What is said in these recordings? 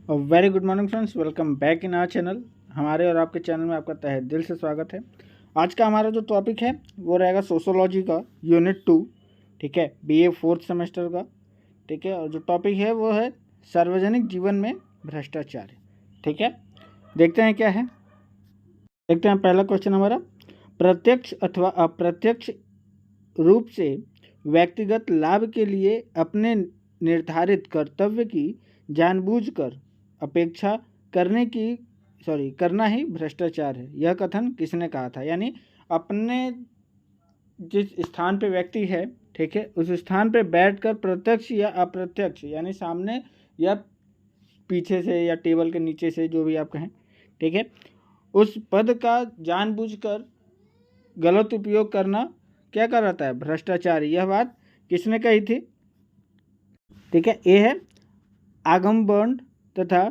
Very good morning friends, welcome back in our channel. हमारे और आपके चैनल में आपका तहे दिल से स्वागत है। आज का हमारा जो टॉपिक है वो रहेगा सोशोलॉजी का यूनिट 2, ठीक है, बीए फोर्थ सेमेस्टर का, ठीक है। और जो टॉपिक है वो है सार्वजनिक जीवन में भ्रष्टाचार, ठीक है। देखते हैं क्या है। देखते हैं पहला क्वेश्चन हमारा, प्रत्यक्ष अथवा अप्रत्यक्ष रूप से व्यक्तिगत लाभ के लिए अपने निर्धारित कर्तव्य की जानबूझकर अपेक्षा करना ही भ्रष्टाचार है। यह कथन किसने कहा था? यानी अपने जिस स्थान पे व्यक्ति है, ठीक है, उस स्थान पे बैठकर प्रत्यक्ष या अप्रत्यक्ष, यानी सामने या पीछे से या टेबल के नीचे से, जो भी आप कहें, ठीक है, उस पद का जानबूझकर गलत उपयोग करना क्या कहलाता है? भ्रष्टाचार। यह बात किसने कही थी? ठीक है, ए है आगमबर्न तथा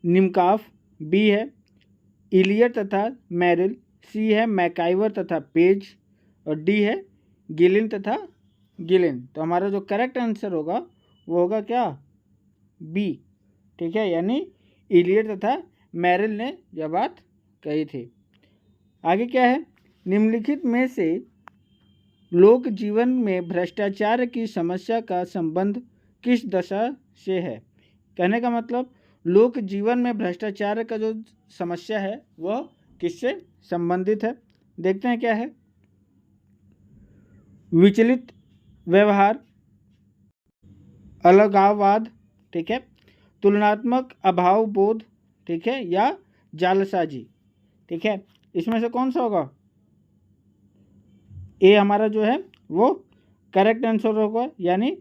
निमकाफ, बी है इलियट तथा मैरिल, सी है मैकाइवर तथा पेज, और डी है गिलिन तथा गिलिन। तो हमारा जो करेक्ट आंसर होगा वो होगा क्या? बी, ठीक है, यानी इलियट तथा मैरिल ने यह बात कही थी। आगे क्या है? निम्नलिखित में से लोक जीवन में भ्रष्टाचार की समस्या का संबंध किस दशा से है? कहने का मतलब लोक जीवन में भ्रष्टाचार का जो समस्या है वह किससे संबंधित है? देखते हैं क्या है। विचलित व्यवहार, अलगाववाद, ठीक है, तुलनात्मक अभाव बोध, ठीक है, या जालसाजी, ठीक है। इसमें से कौन सा होगा? ए हमारा जो है वो करेक्ट आंसर होगा, यानी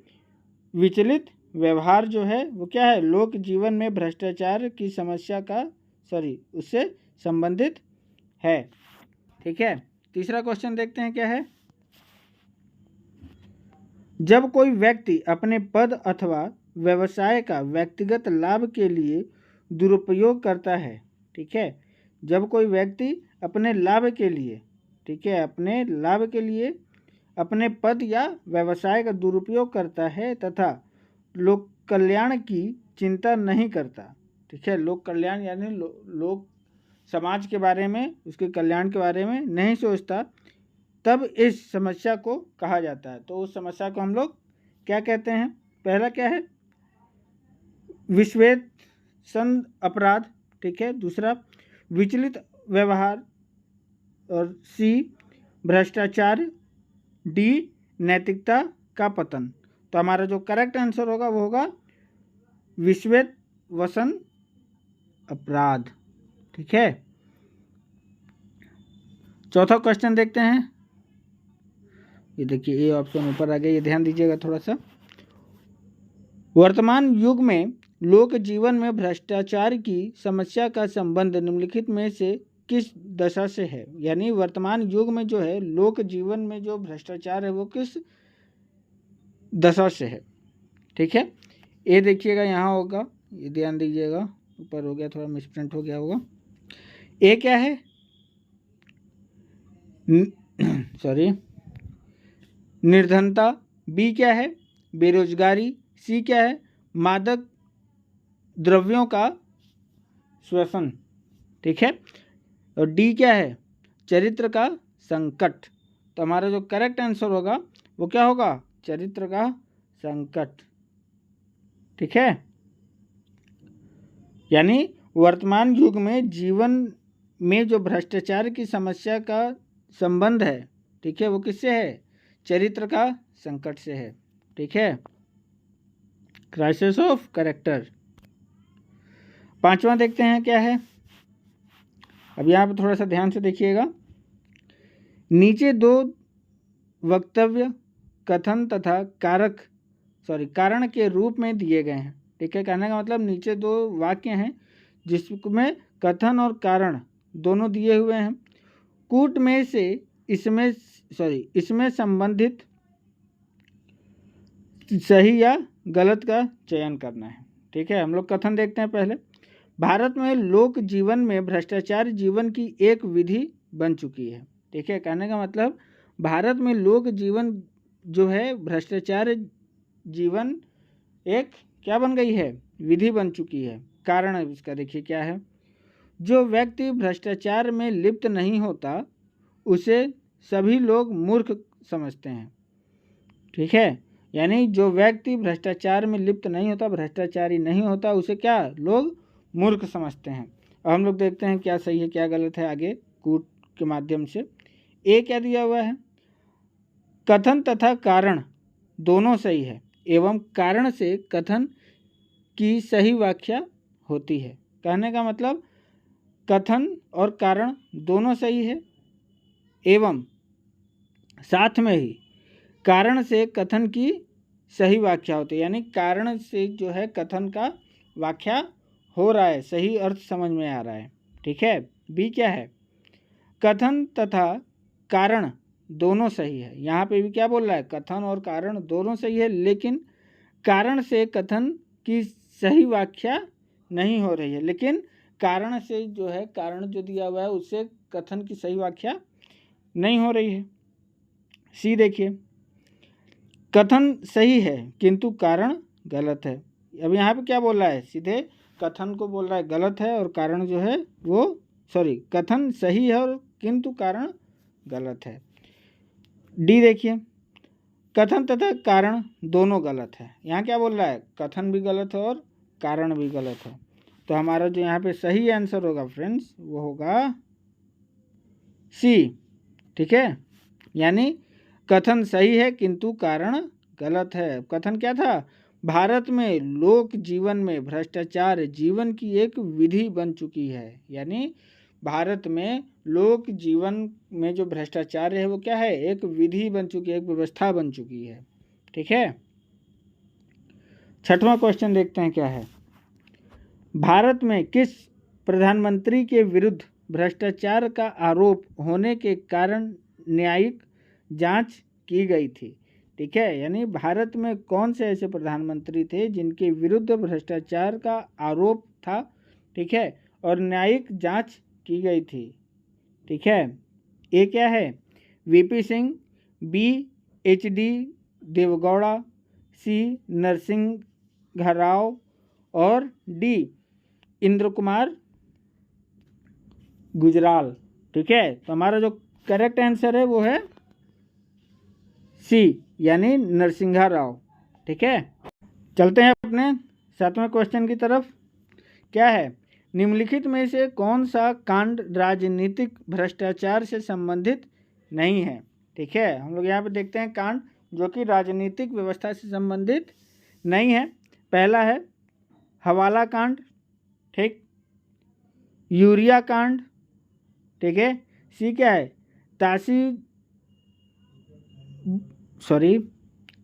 विचलित व्यवहार जो है वो क्या है? लोक जीवन में भ्रष्टाचार की समस्या का उससे संबंधित है, ठीक है। तीसरा क्वेश्चन देखते हैं क्या है। जब कोई व्यक्ति अपने पद अथवा व्यवसाय का व्यक्तिगत लाभ के लिए दुरुपयोग करता है, ठीक है, जब कोई व्यक्ति अपने लाभ के लिए, ठीक है, अपने लाभ के लिए अपने पद या व्यवसाय का दुरुपयोग करता है तथा लोक कल्याण की चिंता नहीं करता, ठीक है, लोक कल्याण यानी लोक समाज के बारे में, उसके कल्याण के बारे में नहीं सोचता, तब इस समस्या को कहा जाता है। तो उस समस्या को हम लोग क्या कहते हैं? पहला क्या है? विश्वेषण अपराध, ठीक है, दूसरा विचलित व्यवहार, और सी भ्रष्टाचार, डी नैतिकता का पतन। तो हमारा जो करेक्ट आंसर होगा वो होगा विश्वेषण अपराध, ठीक है। चौथा क्वेश्चन देखते हैं। ये देखिए, ए ऑप्शन ऊपर आ गया, ये ध्यान दीजिएगा थोड़ा सा। वर्तमान युग में लोक जीवन में भ्रष्टाचार की समस्या का संबंध निम्नलिखित में से किस दशा से है? यानी वर्तमान युग में जो है लोक जीवन में जो भ्रष्टाचार है वो किस दशा से है, ठीक है। ए देखिएगा यहाँ होगा, ये ध्यान दीजिएगा, ऊपर हो गया, थोड़ा मिसप्रिंट हो गया होगा। ए क्या है? निर्धनता, बी क्या है? बेरोजगारी, सी क्या है? मादक द्रव्यों का श्वसन, ठीक है, और डी क्या है? चरित्र का संकट। तो हमारा जो करेक्ट आंसर होगा वो क्या होगा? चरित्र का संकट, ठीक है। यानी वर्तमान युग में जीवन में जो भ्रष्टाचार की समस्या का संबंध है, ठीक है, वो किससे है? चरित्र का संकट से है, ठीक है, क्राइसिस ऑफ कैरेक्टर। पांचवा देखते हैं क्या है। अब यहाँ पर थोड़ा सा ध्यान से देखिएगा। नीचे दो वक्तव्य कथन तथा कारण के रूप में दिए गए हैं, ठीक है। कहने का मतलब नीचे दो वाक्य हैं जिसमें कथन और कारण दोनों दिए हुए हैं। कूट में से इसमें संबंधित सही या गलत का चयन करना है, ठीक है। हम लोग कथन देखते हैं पहले। भारत में लोक जीवन में भ्रष्टाचार जीवन की एक विधि बन चुकी है, ठीक है। कहने का मतलब भारत में लोक जीवन जो है भ्रष्टाचार जीवन एक क्या बन गई है, विधि बन चुकी है। कारण इसका देखिए क्या है, जो व्यक्ति भ्रष्टाचार में लिप्त नहीं होता उसे सभी लोग मूर्ख समझते हैं। ठीक है, यानी जो व्यक्ति भ्रष्टाचार में लिप्त नहीं होता, भ्रष्टाचारी नहीं होता, उसे क्या लोग मूर्ख समझते हैं। अब हम लोग देखते हैं क्या सही है क्या गलत है आगे कूट के माध्यम से। ए क्या दिया हुआ है, कथन तथा कारण दोनों सही है एवं कारण से कथन की सही व्याख्या होती है। कहने का मतलब कथन और कारण दोनों सही है एवं साथ में ही कारण से कथन की सही व्याख्या होती है, यानी कारण से जो है कथन का व्याख्या हो रहा है, सही अर्थ समझ में आ रहा है। ठीक है, बी क्या है, कथन तथा कारण दोनों सही है। यहाँ पे भी क्या बोल रहा है, कथन और कारण दोनों सही है, लेकिन कारण से कथन की सही व्याख्या नहीं हो रही है। लेकिन कारण से जो है, कारण जो दिया हुआ है उससे कथन की सही व्याख्या नहीं हो रही है। सी देखिए, कथन सही है किंतु कारण गलत है। अब यहाँ पे क्या बोल रहा है, सीधे कथन को बोल रहा है गलत है और कारण जो है वो कथन सही है और किंतु कारण गलत है। डी देखिए, कथन तथा कारण दोनों गलत है। यहाँ क्या बोल रहा है, कथन भी गलत है और कारण भी गलत है। तो हमारा जो यहाँ पे सही आंसर होगा फ्रेंड्स वो होगा सी। ठीक है, यानी कथन सही है किंतु कारण गलत है। कथन क्या था, भारत में लोक जीवन में भ्रष्टाचार जीवन की एक विधि बन चुकी है। यानी भारत में लोक जीवन में जो भ्रष्टाचार है वो क्या है, एक विधि बन चुकी है, एक व्यवस्था बन चुकी है। ठीक है, छठवां क्वेश्चन देखते हैं क्या है, भारत में किस प्रधानमंत्री के विरुद्ध भ्रष्टाचार का आरोप होने के कारण न्यायिक जांच की गई थी। ठीक है, यानी भारत में कौन से ऐसे प्रधानमंत्री थे जिनके विरुद्ध भ्रष्टाचार का आरोप था। ठीक है, और न्यायिक जांच की गई थी। ठीक है, ए क्या है, वीपी सिंह, बी एचडी देवगौड़ा, सी नरसिंह राव और डी इंद्र कुमार गुजराल। ठीक है, तो हमारा जो करेक्ट आंसर है वो है सी, यानी नरसिंहा राव। ठीक है, चलते हैं अपने सातवें क्वेश्चन की तरफ। क्या है, निम्नलिखित में से कौन सा कांड राजनीतिक भ्रष्टाचार से संबंधित नहीं है। ठीक है, हम लोग यहाँ पे देखते हैं कांड जो कि राजनीतिक व्यवस्था से संबंधित नहीं है। पहला है हवाला कांड, ठीक, यूरिया कांड, ठीक है, सी क्या है,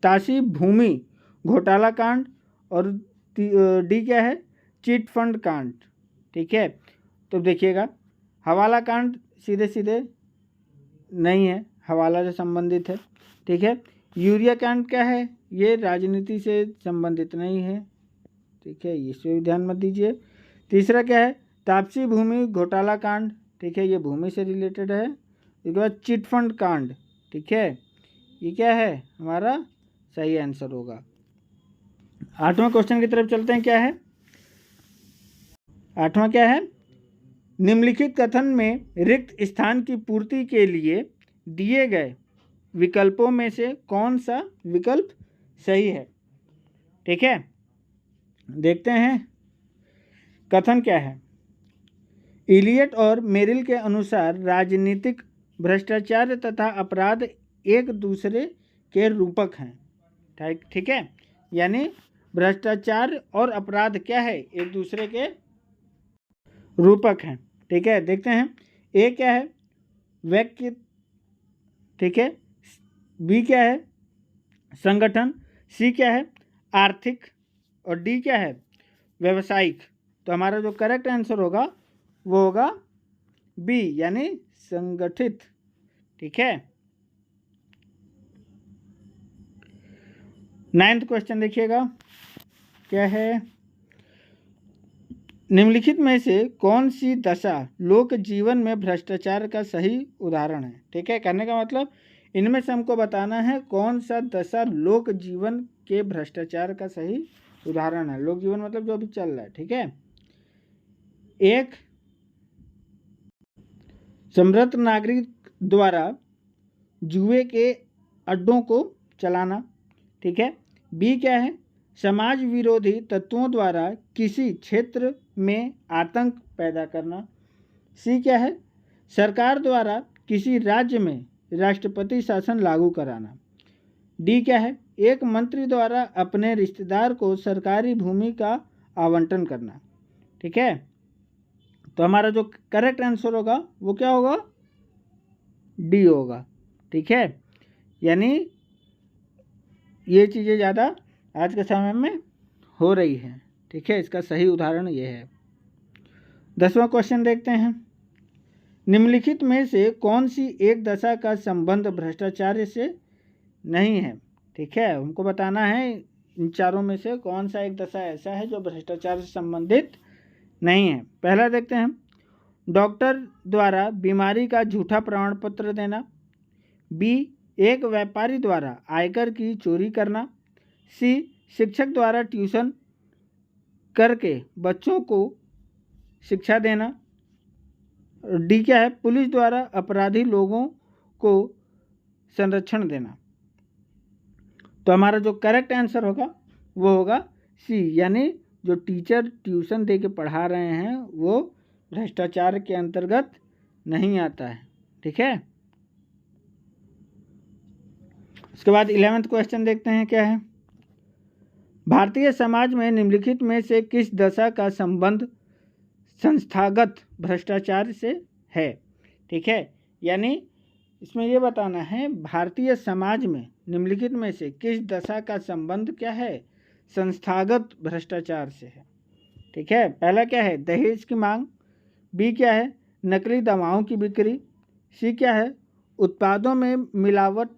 तासी भूमि घोटाला कांड और डी क्या है, चिट फंड कांड। ठीक है, तो देखिएगा हवाला कांड सीधे सीधे नहीं है, हवाला से संबंधित है। ठीक है, यूरिया कांड क्या है, ये राजनीति से संबंधित नहीं है। ठीक है, इस पर भी ध्यान मत दीजिए। तीसरा क्या है, तापसी भूमि घोटाला कांड। ठीक है, ये भूमि से रिलेटेड है। इसके बाद चिट फंड कांड। ठीक है, ये क्या है, हमारा सही आंसर होगा। आठवां क्वेश्चन की तरफ चलते हैं। क्या है, आठवां क्या है, निम्नलिखित कथन में रिक्त स्थान की पूर्ति के लिए दिए गए विकल्पों में से कौन सा विकल्प सही है। ठीक है, देखते हैं कथन क्या है, इलियट और मेरिल के अनुसार राजनीतिक भ्रष्टाचार तथा अपराध एक दूसरे के रूपक हैं। ठीक है, यानी भ्रष्टाचार और अपराध क्या है, एक दूसरे के रूपक हैं। ठीक है, देखते हैं ए क्या है, व्यक्ति, ठीक है, बी क्या है, संगठन, सी क्या है, आर्थिक और डी क्या है, व्यावसायिक। तो हमारा जो करेक्ट आंसर होगा वो होगा बी, यानी संगठित। ठीक है, 9th क्वेश्चन देखिएगा क्या है, निम्नलिखित में से कौन सी दशा लोक जीवन में भ्रष्टाचार का सही उदाहरण है। ठीक है, कहने का मतलब इनमें से हमको बताना है कौन सा दशा लोक जीवन के भ्रष्टाचार का सही उदाहरण है। लोक जीवन मतलब जो अभी चल रहा है, ठीक है। एक समृद्ध नागरिक द्वारा जुए के अड्डों को चलाना, ठीक है। बी क्या है, समाज विरोधी तत्वों द्वारा किसी क्षेत्र में आतंक पैदा करना। सी क्या है, सरकार द्वारा किसी राज्य में राष्ट्रपति शासन लागू कराना। डी क्या है, एक मंत्री द्वारा अपने रिश्तेदार को सरकारी भूमि का आवंटन करना, ठीक है। तो हमारा जो करेक्ट आंसर होगा वो क्या होगा, डी होगा, ठीक है। यानी ये चीज़ें ज़्यादा आज के समय में हो रही हैं, ठीक है। इसका सही उदाहरण ये है। 10वां क्वेश्चन देखते हैं। निम्नलिखित में से कौन सी एक दशा का संबंध भ्रष्टाचार से नहीं है, ठीक है। हमको बताना है इन चारों में से कौन सा एक दशा ऐसा है जो भ्रष्टाचार से संबंधित नहीं है। पहला देखते हैं, डॉक्टर द्वारा बीमारी का झूठा प्रमाण पत्र देना। बी, एक व्यापारी द्वारा आयकर की चोरी करना। सी, शिक्षक द्वारा ट्यूशन करके बच्चों को शिक्षा देना। डी क्या है, पुलिस द्वारा अपराधी लोगों को संरक्षण देना। तो हमारा जो करेक्ट आंसर होगा वो होगा सी, यानी जो टीचर ट्यूशन दे के पढ़ा रहे हैं वो भ्रष्टाचार के अंतर्गत नहीं आता है, ठीक है। उसके बाद 11वां क्वेश्चन देखते हैं क्या है। भारतीय समाज में निम्नलिखित में से किस दशा का संबंध संस्थागत भ्रष्टाचार से है, ठीक है। यानी इसमें ये बताना है भारतीय समाज में निम्नलिखित में से किस दशा का संबंध क्या है, संस्थागत भ्रष्टाचार से है, ठीक है। पहला क्या है, दहेज की मांग। बी क्या है, नकली दवाओं की बिक्री। सी क्या है, उत्पादों में मिलावट।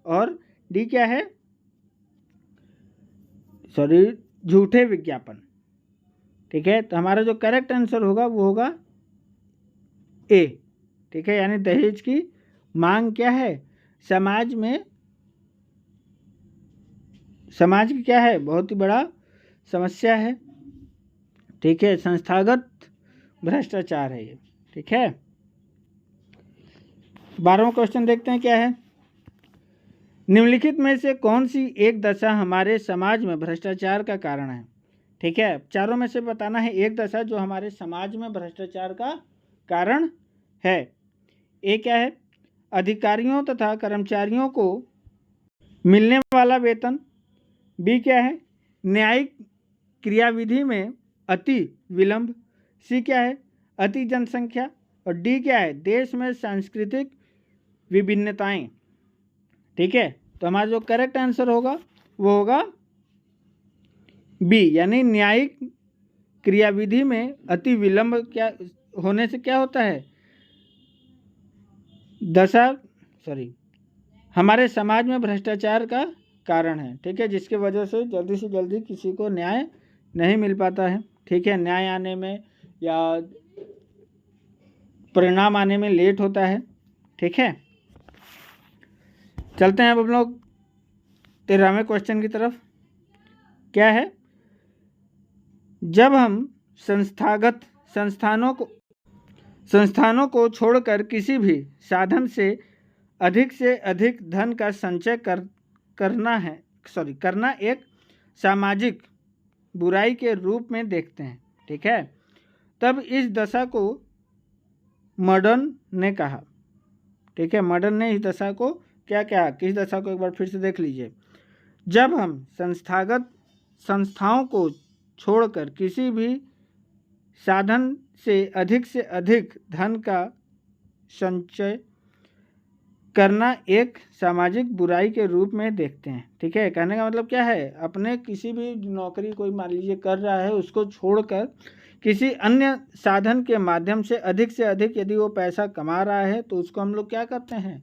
और डी क्या है, झूठे विज्ञापन, ठीक है। तो हमारा जो करेक्ट आंसर होगा वो होगा ए, ठीक है। यानी दहेज की मांग क्या है, समाज की क्या है, बहुत ही बड़ा समस्या है, ठीक है। संस्थागत भ्रष्टाचार है ये, ठीक है। 12वां क्वेश्चन देखते हैं क्या है। निम्नलिखित में से कौन सी एक दशा हमारे समाज में भ्रष्टाचार का कारण है, ठीक है। चारों में से बताना है एक दशा जो हमारे समाज में भ्रष्टाचार का कारण है। ए क्या है, अधिकारियों तथा कर्मचारियों को मिलने वाला वेतन। बी क्या है, न्यायिक क्रियाविधि में अति विलंब। सी क्या है, अति जनसंख्या। और डी क्या है, देश में सांस्कृतिक विभिन्नताएं, ठीक है। तो हमारा जो करेक्ट आंसर होगा वो होगा बी, यानी न्यायिक क्रियाविधि में अति विलंब क्या होने से क्या होता है, हमारे समाज में भ्रष्टाचार का कारण है, ठीक है। जिसकी वजह से जल्दी किसी को न्याय नहीं मिल पाता है, ठीक है। न्याय आने में या परिणाम आने में लेट होता है, ठीक है। चलते हैं अब हम लोग 13वें क्वेश्चन की तरफ। क्या है, जब हम संस्थानों को छोड़कर किसी भी साधन से अधिक धन का संचय करना एक सामाजिक बुराई के रूप में देखते हैं, ठीक है। तब इस दशा को मॉडर्न ने कहा, ठीक है। मॉडर्न ने इस दशा को क्या कहा, किस दशा को एक बार फिर से देख लीजिए। जब हम संस्थाओं को छोड़कर किसी भी साधन से अधिक धन का संचय करना एक सामाजिक बुराई के रूप में देखते हैं, ठीक है। कहने का मतलब क्या है, अपने किसी भी नौकरी कोई मान लीजिए कर रहा है उसको छोड़कर किसी अन्य साधन के माध्यम से अधिक यदि वो पैसा कमा रहा है तो उसको हम लोग क्या करते हैं,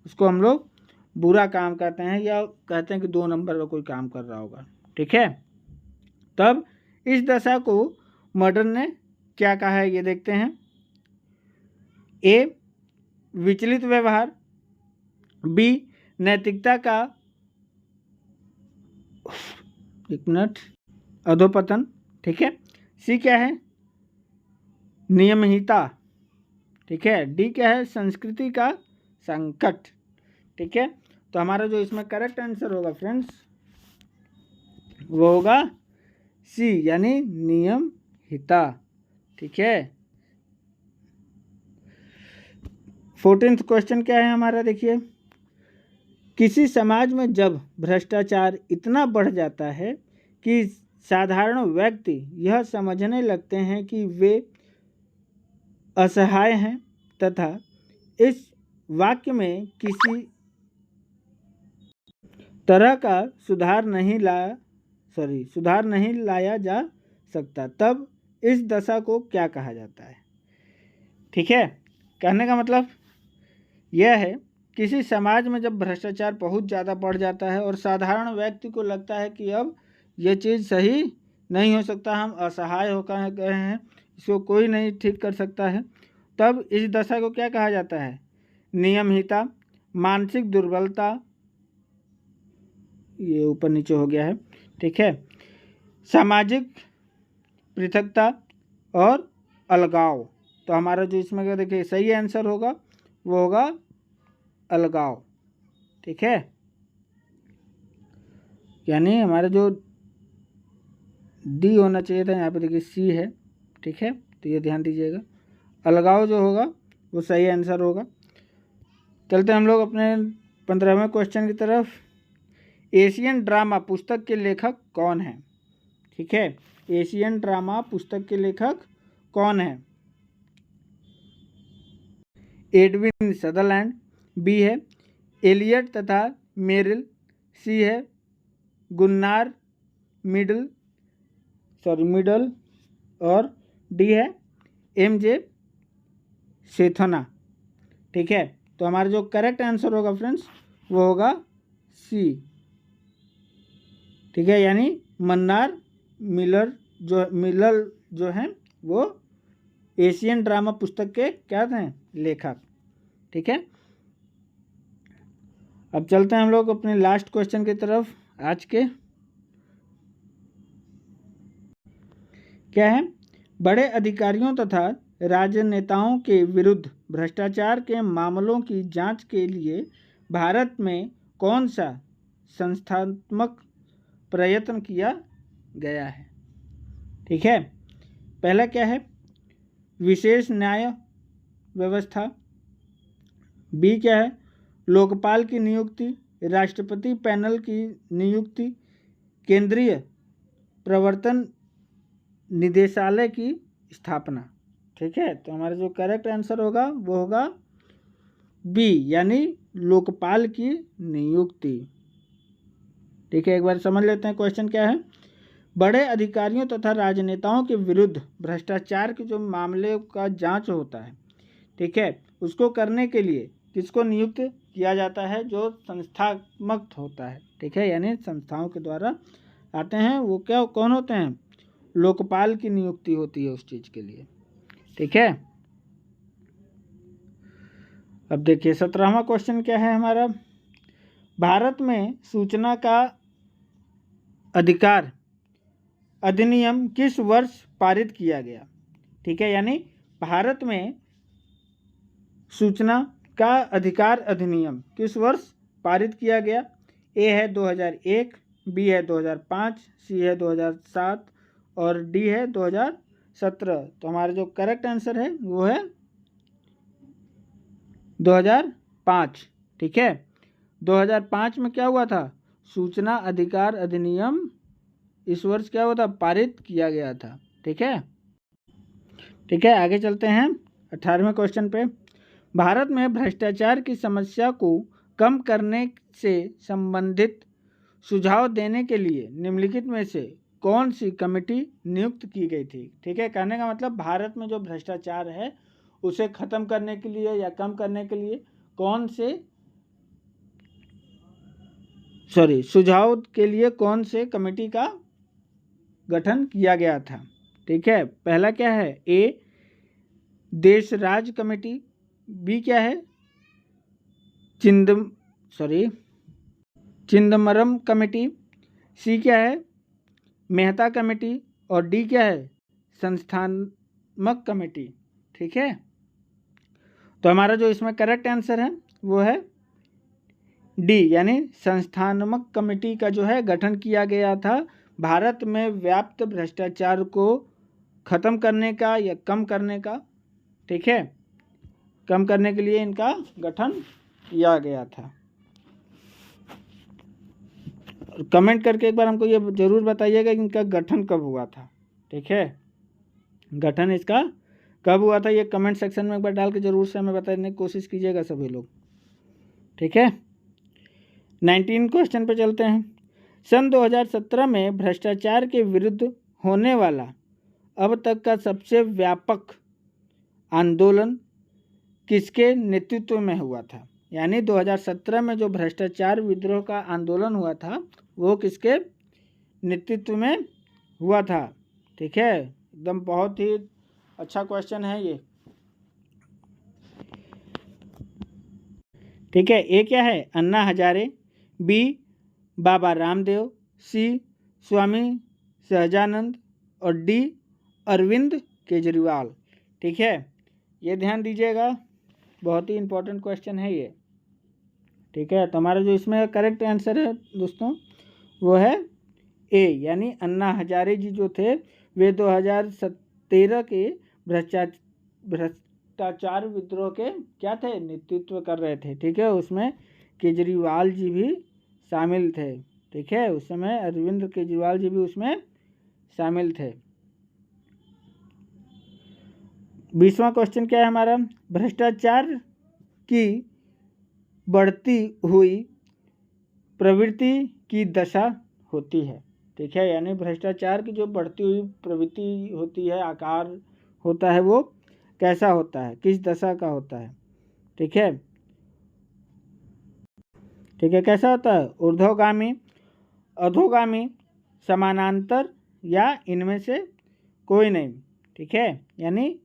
उसको हम लोग बुरा काम करते हैं या कहते हैं कि 2 नंबर का कोई काम कर रहा होगा, ठीक है। तब इस दशा को मॉडर्न ने क्या कहा है ये देखते हैं। ए, विचलित व्यवहार। बी, नैतिकता का अधोपतन, ठीक है। सी क्या है, नियमहीनता, ठीक है। डी क्या है, संस्कृति का संकट, ठीक है। तो हमारा जो इसमें करेक्ट आंसर होगा फ्रेंड्स वो होगा सी यानी नियमहीनता, ठीक है। 14th क्वेश्चन क्या है हमारा, देखिए, किसी समाज में जब भ्रष्टाचार इतना बढ़ जाता है कि साधारण व्यक्ति यह समझने लगते हैं कि वे असहाय हैं तथा इस वाक्य में किसी तरह का सुधार नहीं लाया जा सकता, तब इस दशा को क्या कहा जाता है, ठीक है। कहने का मतलब यह है, किसी समाज में जब भ्रष्टाचार बहुत ज़्यादा बढ़ जाता है और साधारण व्यक्ति को लगता है कि अब ये चीज़ सही नहीं हो सकता, हम असहाय होकर गए हैं, इसको कोई नहीं ठीक कर सकता है, तब इस दशा को क्या कहा जाता है, नियमहीनता, मानसिक दुर्बलता, ये ऊपर नीचे हो गया है, ठीक है, सामाजिक पृथकता और अलगाव। तो हमारा जो इसमें क्या देखिए सही आंसर होगा वो होगा अलगाव, ठीक है। यानी हमारा जो डी होना चाहिए था, यहाँ पे देखिए सी है, ठीक है। तो ये ध्यान दीजिएगा, अलगाव जो होगा वो सही आंसर होगा। चलते हैं हम लोग अपने 15वें क्वेश्चन की तरफ। एशियन ड्रामा पुस्तक के लेखक कौन है, ठीक है। एशियन ड्रामा पुस्तक के लेखक कौन है, एडविन सदरलैंड, बी है एलियट तथा मेरिल, सी है गुन्नार मिडल और डी है एमजे सेथोना, ठीक है। तो हमारा जो करेक्ट आंसर होगा फ्रेंड्स वो होगा सी, ठीक है। यानी मन्नार मिलर जो हैं वो एशियन ड्रामा पुस्तक के क्या हैं, लेखक, ठीक है। अब चलते हैं हम लोग अपने लास्ट क्वेश्चन की तरफ। आज के क्या है, बड़े अधिकारियों तथा राजनेताओं के विरुद्ध भ्रष्टाचार के मामलों की जांच के लिए भारत में कौन सा संस्थात्मक प्रयत्न किया गया है, ठीक है। पहला क्या है, विशेष न्याय व्यवस्था, बी क्या है, लोकपाल की नियुक्ति, राष्ट्रपति पैनल की नियुक्ति, केंद्रीय प्रवर्तन निदेशालय की स्थापना, ठीक है। तो हमारा जो करेक्ट आंसर होगा वो होगा बी यानी लोकपाल की नियुक्ति, ठीक है। एक बार समझ लेते हैं क्वेश्चन क्या है। बड़े अधिकारियों तथा राजनेताओं के विरुद्ध भ्रष्टाचार के जो मामले का जांच होता है, ठीक है, उसको करने के लिए किसको नियुक्त किया जाता है, जो संस्थात्मक होता है, ठीक है। यानी संस्थाओं के द्वारा आते हैं वो क्या कौन होते हैं, लोकपाल की नियुक्ति होती है उस चीज़ के लिए, ठीक है। अब देखिए 17वां क्वेश्चन क्या है हमारा, भारत में सूचना का अधिकार अधिनियम किस वर्ष पारित किया गया, ठीक है। यानी भारत में सूचना का अधिकार अधिनियम किस वर्ष पारित किया गया, ए है 2001, बी है 2005, सी है 2007 और डी है 2017। तो हमारा जो करेक्ट आंसर है वो है 2005, ठीक है। 2005 में क्या हुआ था, सूचना अधिकार अधिनियम इस वर्ष क्या हुआ था, पारित किया गया था, ठीक है। ठीक है, आगे चलते हैं 18वें क्वेश्चन पे। भारत में भ्रष्टाचार की समस्या को कम करने से संबंधित सुझाव देने के लिए निम्नलिखित में से कौन सी कमेटी नियुक्त की गई थी, ठीक है। कहने का मतलब भारत में जो भ्रष्टाचार है उसे ख़त्म करने के लिए या कम करने के लिए सुझाव के लिए कौन से कमेटी का गठन किया गया था, ठीक है। पहला क्या है, ए देश राज कमेटी, बी क्या है चिदम्बरम कमेटी, सी क्या है मेहता कमेटी, और डी क्या है, संस्थात्मक कमेटी। ठीक है, तो हमारा जो इसमें करेक्ट आंसर है वो है डी, यानी संस्थात्मक कमेटी का जो है गठन किया गया था भारत में व्याप्त भ्रष्टाचार को खत्म करने का या कम करने का। ठीक है, कम करने के लिए इनका गठन किया गया था। कमेंट करके एक बार हमको ये जरूर बताइएगा कि इनका गठन कब हुआ था। ठीक है, गठन इसका कब हुआ था, ये कमेंट सेक्शन में एक बार डाल के जरूर से हमें बताने की कोशिश कीजिएगा सभी लोग। ठीक है, 19 क्वेश्चन पे चलते हैं। सन 2017 में भ्रष्टाचार के विरुद्ध होने वाला अब तक का सबसे व्यापक आंदोलन किसके नेतृत्व में हुआ था? यानी 2017 में जो भ्रष्टाचार विद्रोह का आंदोलन हुआ था वो किसके नेतृत्व में हुआ था? ठीक है, एकदम बहुत ही अच्छा क्वेश्चन है ये। ठीक है, ए क्या है, अन्ना हजारे, बी बाबा रामदेव, सी स्वामी सहजानंद, और डी अरविंद केजरीवाल। ठीक है, ये ध्यान दीजिएगा, बहुत ही इम्पोर्टेंट क्वेश्चन है ये। ठीक है, तो हमारा जो इसमें करेक्ट आंसर है दोस्तों वो है ए, यानी अन्ना हजारे जी जो थे वे 2013 के भ्रष्टाचार विद्रोह के क्या थे, नेतृत्व कर रहे थे। ठीक है, उसमें केजरीवाल जी भी शामिल थे। ठीक है, उस समय अरविंद केजरीवाल जी भी उसमें शामिल थे। 20वां क्वेश्चन क्या है हमारा, भ्रष्टाचार की बढ़ती हुई प्रवृत्ति की दशा होती है। ठीक है, यानी भ्रष्टाचार की जो बढ़ती हुई प्रवृत्ति होती है, आकार होता है, वो कैसा होता है, किस दशा का होता है? ठीक है, ठीक है, कैसा होता है, ऊर्ध्वगामी, अधोगामी, समानांतर, या इनमें से कोई नहीं। ठीक है, यानी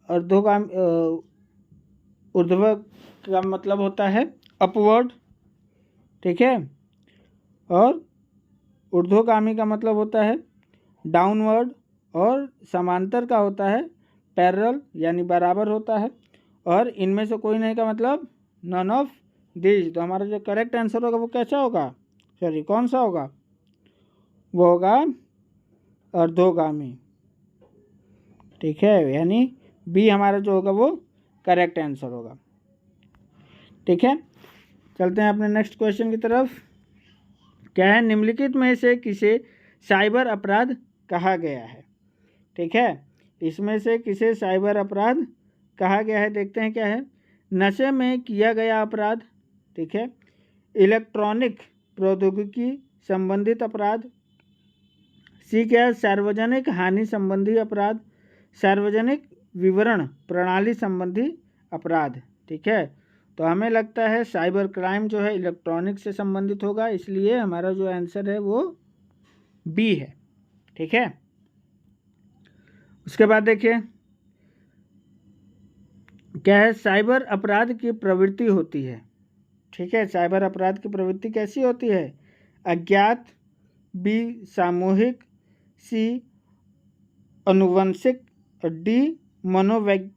ऊर्ध्व का मतलब होता है अपवर्ड। ठीक है, और ऊर्ध्वगामी का मतलब होता है डाउनवर्ड, और समांतर का होता है पैरेलल, यानी बराबर होता है, और इनमें से कोई नहीं का मतलब नन ऑफ दिस। तो हमारा जो करेक्ट आंसर होगा वो कैसा होगा, सॉरी कौन सा होगा, वो होगा अर्धोगामी। ठीक है, यानी बी हमारा जो होगा वो करेक्ट आंसर होगा। ठीक है, चलते हैं अपने नेक्स्ट क्वेश्चन की तरफ। क्या है, निम्नलिखित में से किसे साइबर अपराध कहा गया है? ठीक है, इसमें से किसे साइबर अपराध कहा गया है, देखते हैं क्या है। नशे में किया गया अपराध, ठीक है, इलेक्ट्रॉनिक प्रौद्योगिकी संबंधित अपराध, सी क्या है, सार्वजनिक हानि संबंधी अपराध, सार्वजनिक विवरण प्रणाली संबंधी अपराध। ठीक है, तो हमें लगता है साइबर क्राइम जो है इलेक्ट्रॉनिक से संबंधित होगा, इसलिए हमारा जो आंसर है वो बी है। ठीक है, उसके बाद देखिए क्या है, साइबर अपराध की प्रवृत्ति होती है। ठीक है, साइबर अपराध की प्रवृत्ति कैसी होती है, अज्ञात, बी सामूहिक, सी अनुवंशिक, और डी मनोवैज्ञानिकी।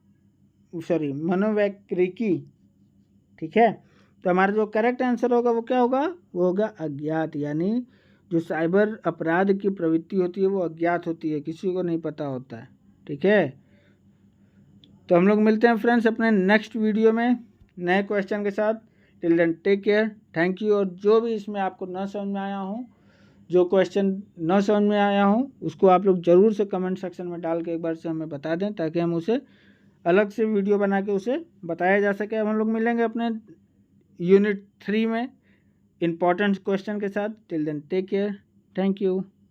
ठीक है, तो हमारा जो करेक्ट आंसर होगा वो क्या होगा, वो होगा अज्ञात, यानी जो साइबर अपराध की प्रवृत्ति होती है वो अज्ञात होती है, किसी को नहीं पता होता है। ठीक है, तो हम लोग मिलते हैं फ्रेंड्स अपने नेक्स्ट वीडियो में नए क्वेश्चन के साथ। Till then take care, thank you. और जो भी इसमें आपको न समझ में आया हो, जो क्वेश्चन न समझ में आया हो, उसको आप लोग ज़रूर से कमेंट सेक्शन में डाल के एक बार से हमें बता दें, ताकि हम उसे अलग से वीडियो बना के उसे बताया जा सके। अब हम लोग मिलेंगे अपने यूनिट 3 में इम्पॉर्टेंट क्वेश्चन के साथ। Till then take care, thank you.